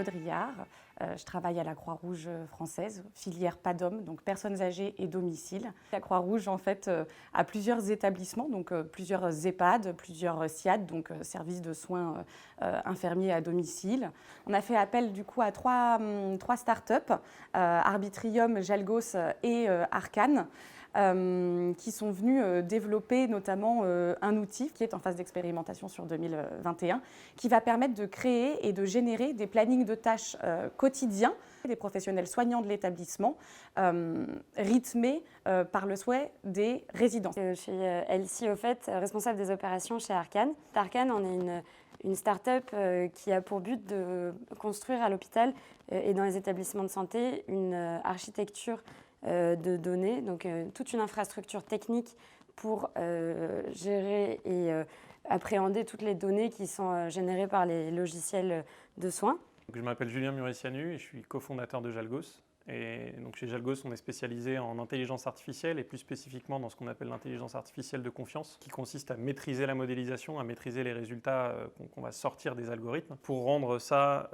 Baudrillard. Je travaille à la Croix-Rouge française, filière PADOM, donc personnes âgées et domicile. La Croix-Rouge, en fait, a plusieurs établissements, donc plusieurs EHPAD, plusieurs SIAD, donc services de soins infirmiers à domicile. On a fait appel du coup à trois startups, Arbitrium, Jalgos et Arcane. Qui sont venus développer notamment un outil qui est en phase d'expérimentation sur 2021, qui va permettre de créer et de générer des plannings de tâches quotidiens des professionnels soignants de l'établissement, rythmés par le souhait des résidents. Je suis Elsie, au fait, responsable des opérations chez Arcane. Arcane, on est une start-up qui a pour but de construire à l'hôpital et dans les établissements de santé une architecture de données, donc toute une infrastructure technique pour gérer et appréhender toutes les données qui sont générées par les logiciels de soins. Donc, je m'appelle Julien Muricianu et je suis cofondateur de Jalgos. Et donc chez Jalgos, on est spécialisé en intelligence artificielle et plus spécifiquement dans ce qu'on appelle l'intelligence artificielle de confiance, qui consiste à maîtriser la modélisation, à maîtriser les résultats qu'on va sortir des algorithmes pour rendre ça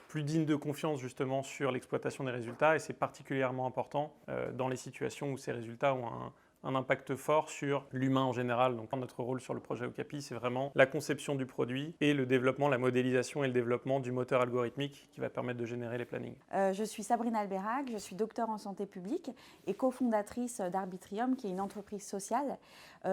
plus digne de confiance justement sur l'exploitation des résultats. Et c'est particulièrement important dans les situations où ces résultats ont un impact fort sur l'humain en général. Donc notre rôle sur le projet Okapi, c'est vraiment la conception du produit et le développement, la modélisation et le développement du moteur algorithmique qui va permettre de générer les plannings. Je suis Sabrina Alberac, je suis docteure en santé publique et cofondatrice d'Arbitrium, qui est une entreprise sociale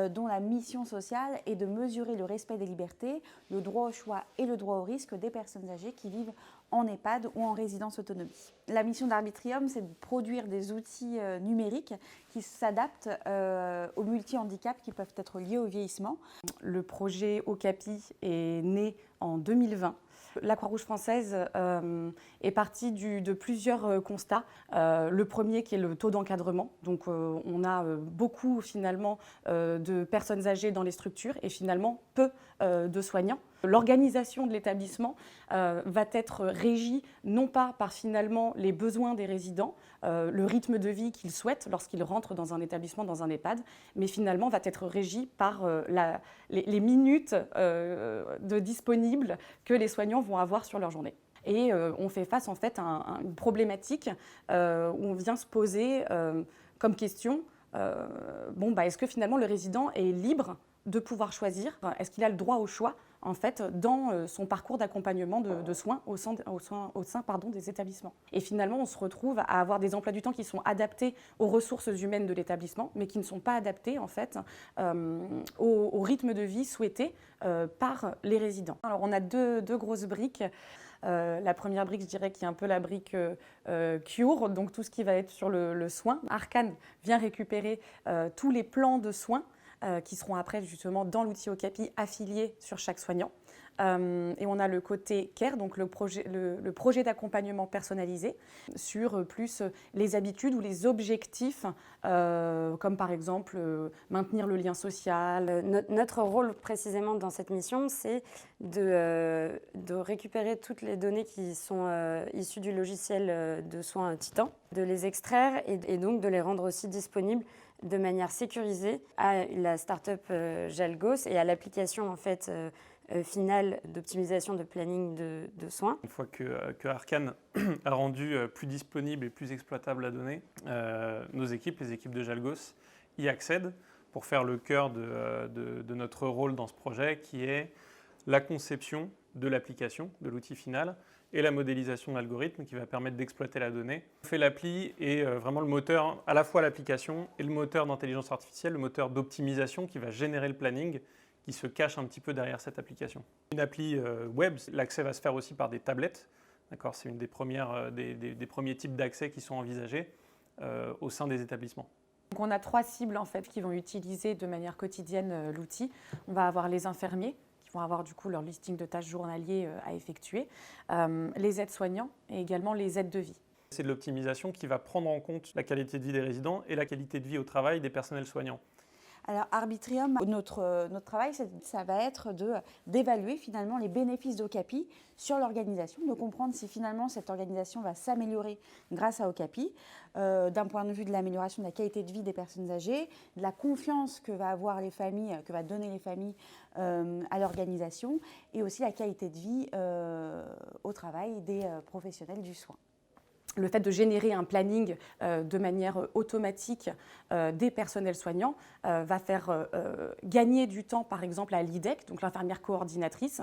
dont la mission sociale est de mesurer le respect des libertés, le droit au choix et le droit au risque des personnes âgées qui vivent en EHPAD ou en résidence autonomie. La mission d'Arbitrium, c'est de produire des outils numériques qui s'adaptent aux multi-handicaps qui peuvent être liés au vieillissement. Le projet Okapi est né en 2020. La Croix-Rouge française est partie de plusieurs constats. Le premier qui est le taux d'encadrement. Donc on a beaucoup finalement de personnes âgées dans les structures et finalement peu de soignants. L'organisation de l'établissement va être régie non pas par finalement les besoins des résidents, le rythme de vie qu'ils souhaitent lorsqu'ils rentrent dans un établissement, dans un EHPAD, mais finalement va être régie par les minutes de disponibles que les soignants vont avoir sur leur journée. Et on fait face en fait à une problématique où on vient se poser comme question, est-ce que finalement le résident est libre de pouvoir choisir? Est-ce qu'il a le droit au choix en fait, dans son parcours d'accompagnement de soins au sein des établissements? Et finalement, on se retrouve à avoir des emplois du temps qui sont adaptés aux ressources humaines de l'établissement, mais qui ne sont pas adaptés en fait, au rythme de vie souhaité par les résidents. Alors, on a deux grosses briques. La première brique, je dirais, qui est un peu la brique cure, donc tout ce qui va être sur le soin. Arcane vient récupérer tous les plans de soins qui seront après justement dans l'outil Okapi affiliés sur chaque soignant. Et on a le côté CARE, donc le projet d'accompagnement personnalisé sur plus les habitudes ou les objectifs, comme par exemple maintenir le lien social. Notre rôle précisément dans cette mission, c'est de récupérer toutes les données qui sont issues du logiciel de soins Titan, de les extraire et donc de les rendre aussi disponibles de manière sécurisée à la start-up Jalgos et à l'application en fait finale d'optimisation de planning de soins. Une fois que Arcane a rendu plus disponible et plus exploitable la donnée, nos équipes, les équipes de Jalgos, y accèdent pour faire le cœur de notre rôle dans ce projet, qui est la conception de l'application, de l'outil final, et la modélisation de l'algorithme qui va permettre d'exploiter la donnée. On fait l'appli et vraiment le moteur, à la fois l'application et le moteur d'intelligence artificielle, le moteur d'optimisation qui va générer le planning, qui se cache un petit peu derrière cette application. Une appli web, l'accès va se faire aussi par des tablettes. D'accord, c'est une des premiers types d'accès qui sont envisagés au sein des établissements. Donc on a 3 cibles en fait qui vont utiliser de manière quotidienne l'outil. On va avoir les infirmiers qui vont avoir du coup leur listing de tâches journaliers à effectuer, les aides-soignants et également les aides de vie. C'est de l'optimisation qui va prendre en compte la qualité de vie des résidents et la qualité de vie au travail des personnels soignants. Alors Arbitrium, notre travail, ça va être d'évaluer finalement les bénéfices d'Ocapi sur l'organisation, de comprendre si finalement cette organisation va s'améliorer grâce à Ocapi, d'un point de vue de l'amélioration de la qualité de vie des personnes âgées, de la confiance que va donner les familles à l'organisation, et aussi la qualité de vie au travail des professionnels du soin. Le fait de générer un planning de manière automatique des personnels soignants va faire gagner du temps, par exemple, à l'IDEC, donc l'infirmière coordinatrice,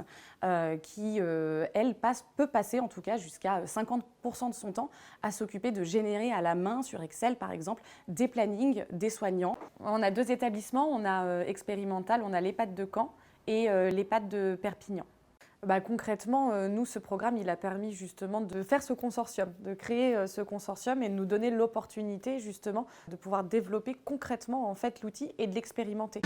qui, elle, peut passer en tout cas jusqu'à 50% de son temps à s'occuper de générer à la main sur Excel, par exemple, des plannings des soignants. On a 2 établissements, on a expérimental, on a l'EHPAD de Caen et l'EHPAD de Perpignan. Concrètement, nous, ce programme, il a permis justement de faire ce consortium, de créer ce consortium et de nous donner l'opportunité justement de pouvoir développer concrètement en fait l'outil et de l'expérimenter.